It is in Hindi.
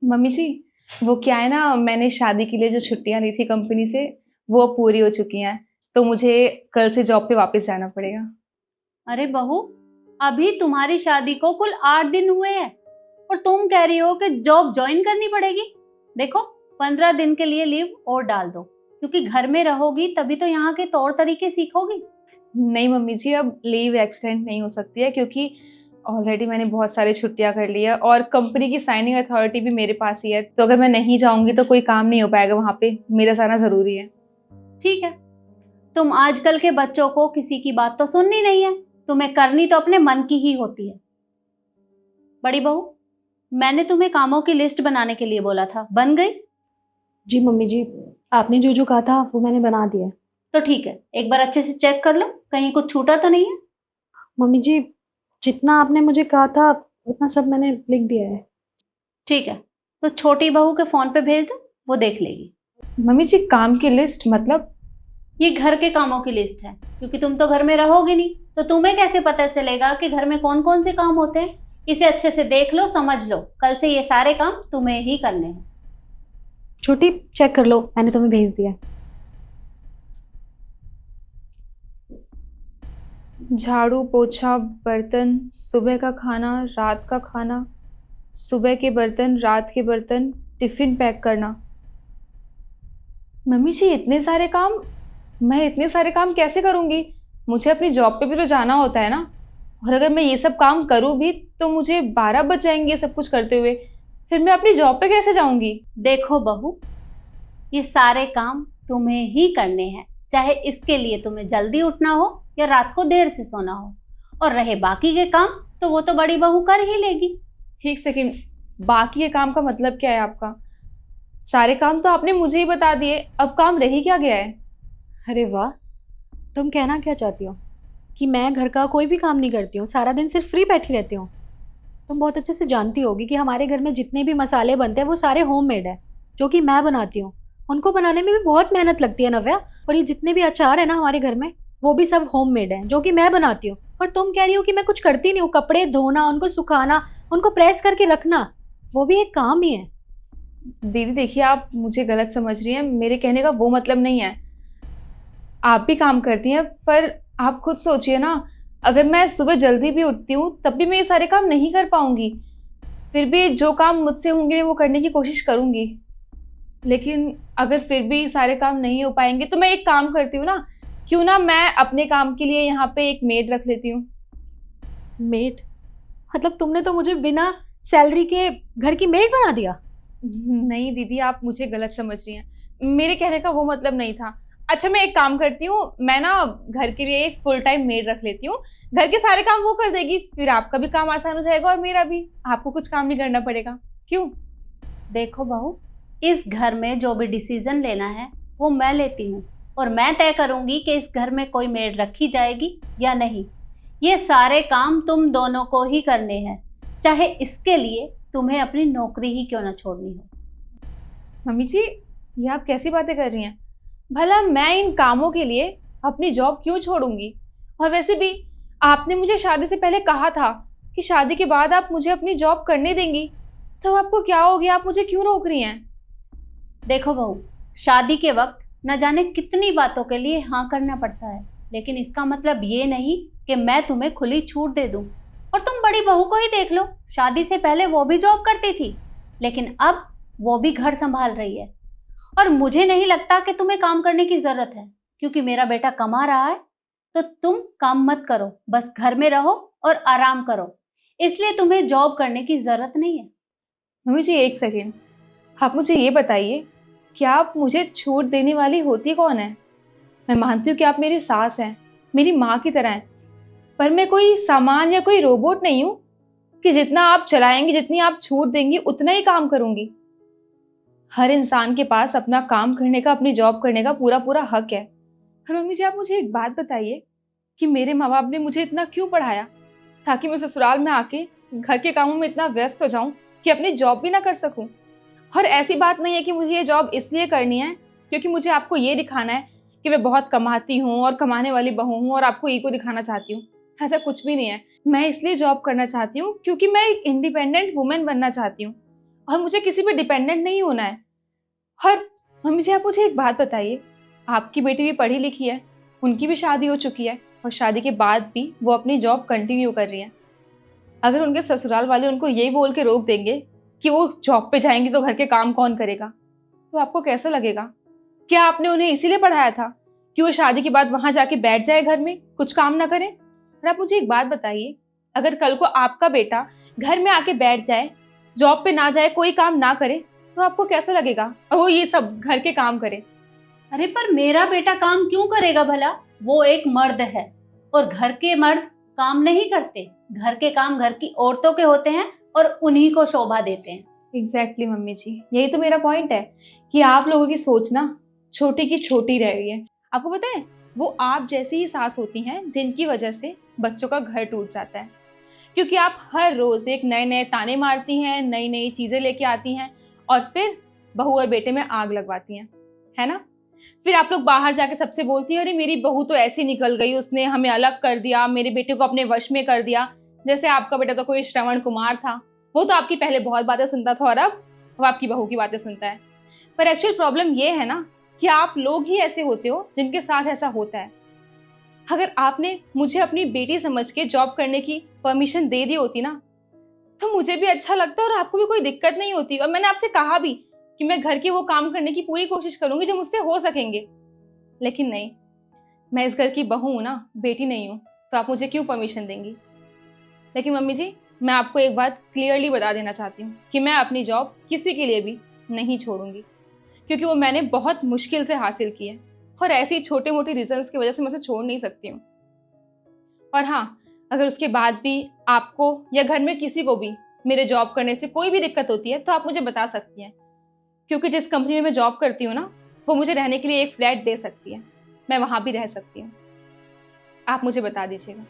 मम्मी जी, वो क्या है ना, मैंने शादी के लिए जो छुट्टियां ली थी कंपनी से, वो अब पूरी हो चुकी हैं। तो मुझे कल से जॉब पे वापस जाना पड़ेगा। अरे बहू, अभी तुम्हारी शादी को कुल 8 दिन हुए हैं और तुम कह रही हो कि जॉब ज्वाइन करनी पड़ेगी। देखो, 15 दिन के लिए लीव और डाल दो, क्योंकि घर में रहोगी तभी तो यहाँ के तौर तरीके सीखोगी। नहीं मम्मी जी, अब लीव एक्सटेंड नहीं हो सकती है, क्योंकि ऑलरेडी मैंने बहुत सारी छुट्टियां कर ली है और कंपनी की साइनिंग अथॉरिटी भी मेरे पास ही है। तो अगर मैं नहीं जाऊंगी तो कोई काम नहीं हो पाएगा वहां पे, मेरा जाना जरूरी है। ठीक है, तुम आजकल के बच्चों को किसी की बात तो सुननी नहीं है, तुम्हें करनी तो अपने मन की ही होती है। बड़ी बहू, मैंने तुम्हें कामों की लिस्ट बनाने के लिए बोला था, बन गई? जी मम्मी जी, आपने जो जो कहा था वो मैंने बना दिया है। तो ठीक है, एक बार अच्छे से चेक कर लो, कहीं कुछ छूटा तो नहीं है। मम्मी जी, जितना आपने मुझे कहा था उतना सब मैंने लिख दिया है। ठीक है, तो छोटी बहू के फोन पे भेज दो, वो देख लेगी। मम्मी जी, काम की लिस्ट मतलब? ये घर के कामों की लिस्ट है, क्योंकि तुम तो घर में रहोगे नहीं, तो तुम्हें कैसे पता चलेगा कि घर में कौन कौन से काम होते हैं। इसे अच्छे से देख लो, समझ लो, कल से ये सारे काम तुम्हें ही करने हैं। छोटी, चेक कर लो, मैंने तुम्हें भेज दिया है। झाड़ू पोछा बर्तन, सुबह का खाना रात का खाना, सुबह के बर्तन रात के बर्तन, टिफिन पैक करना। मम्मी जी, इतने सारे काम, मैं इतने सारे काम कैसे करूंगी? मुझे अपनी जॉब पे भी तो जाना होता है ना। और अगर मैं ये सब काम करूं भी तो मुझे 12 बज जाएंगे ये सब कुछ करते हुए। फिर मैं अपनी जॉब पे कैसे जाऊंगी? देखो बहू, ये सारे काम तुम्हें ही करने हैं, चाहे इसके लिए तुम्हें जल्दी उठना हो या रात को देर से सोना हो। और रहे बाकी के काम, तो वो तो बड़ी बहू कर ही लेगी। एक सेकेंड, बाकी के काम का मतलब क्या है आपका? सारे काम तो आपने मुझे ही बता दिए, अब काम रह ही क्या गया है? अरे वाह, तुम कहना क्या चाहती हो कि मैं घर का कोई भी काम नहीं करती हूँ, सारा दिन सिर्फ फ्री बैठी रहती हूँ? तुम बहुत अच्छे से जानती होगी कि हमारे घर में जितने भी मसाले बनते हैं वो सारे होममेड है, जो कि मैं बनाती हूँ। उनको बनाने में भी बहुत मेहनत लगती है नव्या। और ये जितने भी अचार है ना हमारे घर में, वो भी सब होममेड है, जो कि मैं बनाती हूँ। और तुम कह रही हो कि मैं कुछ करती नहीं हूँ? कपड़े धोना, उनको सुखाना, उनको प्रेस करके रखना, वो भी एक काम ही है। दीदी देखिए, आप मुझे गलत समझ रही हैं, मेरे कहने का वो मतलब नहीं है। आप भी काम करती हैं, पर आप खुद सोचिए ना, अगर मैं सुबह जल्दी भी उठती हूँ तब भी मैं ये सारे काम नहीं कर पाऊंगी। फिर भी जो काम मुझसे होंगे मैं वो करने की कोशिश करूंगी। लेकिन अगर फिर भी सारे काम नहीं हो पाएंगे तो मैं एक काम करती हूँ ना, क्यों ना मैं अपने काम के लिए यहाँ पे एक मेड रख लेती हूँ। मेड? मतलब तुमने तो मुझे बिना सैलरी के घर की मेड बना दिया। नहीं दीदी, आप मुझे गलत समझ रही हैं, मेरे कहने का वो मतलब नहीं था। अच्छा, मैं एक काम करती हूँ, मैं ना घर के लिए एक फुल टाइम मेड रख लेती हूँ। घर के सारे काम वो कर देगी, फिर आपका भी काम आसान हो जाएगा और मेरा भी, आपको कुछ काम नहीं करना पड़ेगा। क्यों? देखो बहू, इस घर में जो भी डिसीजन लेना है वो मैं लेती हूँ, और मैं तय करूंगी कि इस घर में कोई मेड रखी जाएगी या नहीं। ये सारे काम तुम दोनों को ही करने हैं, चाहे इसके लिए तुम्हें अपनी नौकरी ही क्यों ना छोड़नी हो। मम्मी जी, ये आप कैसी बातें कर रही हैं? भला मैं इन कामों के लिए अपनी जॉब क्यों छोड़ूंगी? और वैसे भी आपने मुझे शादी से पहले कहा था कि शादी के बाद आप मुझे अपनी जॉब करने देंगी, तो आपको क्या हो गया? आप मुझे क्यों रोक रही हैं? देखो बहू, शादी के वक्त न जाने कितनी बातों के लिए हाँ करना पड़ता है, लेकिन इसका मतलब ये नहीं कि मैं तुम्हें खुली छूट दे दूं। और तुम बड़ी बहू को ही देख लो, शादी से पहले वो भी जॉब करती थी, लेकिन अब वो भी घर संभाल रही है। और मुझे नहीं लगता कि तुम्हें काम करने की जरूरत है, क्योंकि मेरा बेटा कमा रहा है। तो तुम काम मत करो, बस घर में रहो और आराम करो, इसलिए तुम्हें जॉब करने की जरूरत नहीं है। मम्मी जी एक सेकेंड, आप मुझे ये बताइए कि आप मुझे छूट देने वाली होती कौन है? मैं मानती हूँ कि आप मेरी सास हैं, मेरी माँ की तरह हैं, पर मैं कोई सामान या कोई रोबोट नहीं हूँ कि जितना आप चलाएंगी, जितनी आप छूट देंगी उतना ही काम करूंगी। हर इंसान के पास अपना काम करने का, अपनी जॉब करने का पूरा पूरा हक है। और मम्मी जी, आप मुझे एक बात बताइए कि मेरे माँ बाप ने मुझे इतना क्यों पढ़ाया, ताकि मैं ससुराल में आके घर के कामों में इतना व्यस्त हो जाऊं कि अपनी जॉब भी ना कर सकूं? और ऐसी बात नहीं है कि मुझे ये जॉब इसलिए करनी है क्योंकि मुझे आपको ये दिखाना है कि मैं बहुत कमाती हूँ और कमाने वाली बहू हूँ और आपको ईगो दिखाना चाहती हूँ। ऐसा कुछ भी नहीं है। मैं इसलिए जॉब करना चाहती हूँ क्योंकि मैं एक इंडिपेंडेंट वुमेन बनना चाहती हूँ। और मुझे किसी पे डिपेंडेंट नहीं होना है। और मम्मी जी, आप मुझे एक बात बताइए, आपकी बेटी भी पढ़ी लिखी है, उनकी भी शादी हो चुकी है, और शादी के बाद भी वो अपनी जॉब कंटिन्यू कर रही है। अगर उनके ससुराल वाले उनको यही बोल के रोक देंगे कि वो जॉब पे जाएंगी तो घर के काम कौन करेगा, तो आपको कैसा लगेगा? क्या आपने उन्हें इसीलिए पढ़ाया था कि वो शादी के बाद वहां जाके बैठ जाए घर में, कुछ काम ना करें? और आप मुझे एक बात बताइए, अगर कल को आपका बेटा घर में आके बैठ जाए, जॉब पे ना जाए, कोई काम ना करे, तो आपको कैसा लगेगा? और वो ये सब घर के काम करे। अरे पर मेरा बेटा काम क्यों करेगा भला? वो एक मर्द है और घर के मर्द काम नहीं करते। घर के काम घर की औरतों के होते हैं और उन्हीं को शोभा देते हैं। एग्जैक्टली मम्मी जी, यही तो मेरा पॉइंट है कि आप लोगों की सोच ना छोटी की छोटी रह गई है। आपको पता है, वो आप जैसी ही सास होती हैं जिनकी वजह से बच्चों का घर टूट जाता है, क्योंकि आप हर रोज एक नए नए ताने मारती हैं, नई नई चीजें लेके आती हैं, और फिर बहू और बेटे में आग लगवाती हैं, है ना? फिर आप लोग बाहर जाके सबसे बोलती हैं, अरे मेरी बहू तो ऐसी निकल गई, उसने हमें अलग कर दिया, मेरे बेटे को अपने वश में कर दिया। जैसे आपका बेटा तो कोई श्रवण कुमार था, वो तो आपकी पहले बहुत बातें सुनता था और अब वो आपकी बहू की बातें सुनता है। पर एक्चुअल प्रॉब्लम ये है ना कि आप लोग ही ऐसे होते हो जिनके साथ ऐसा होता है। अगर आपने मुझे अपनी बेटी समझ के जॉब करने की परमिशन दे दी होती ना, तो मुझे भी अच्छा लगता और आपको भी कोई दिक्कत नहीं होती। और मैंने आपसे कहा भी कि मैं घर के वो काम करने की पूरी कोशिश करूंगी जो मुझसे हो सकेंगे, लेकिन नहीं, मैं इस घर की बहू हूं ना, बेटी नहीं हूं, तो आप मुझे क्यों परमिशन देंगी? लेकिन मम्मी जी, मैं आपको एक बात क्लियरली बता देना चाहती हूँ कि मैं अपनी जॉब किसी के लिए भी नहीं छोड़ूंगी, क्योंकि वो मैंने बहुत मुश्किल से हासिल की है, और ऐसी छोटे मोटे रीजंस की वजह से मैं उसे छोड़ नहीं सकती हूँ। और हाँ, अगर उसके बाद भी आपको या घर में किसी को भी मेरे जॉब करने से कोई भी दिक्कत होती है तो आप मुझे बता सकती हैं, क्योंकि जिस कंपनी में मैं जॉब करती हूँ ना, वो मुझे रहने के लिए एक फ्लैट दे सकती है, मैं वहाँ भी रह सकती हूँ। आप मुझे बता दीजिएगा।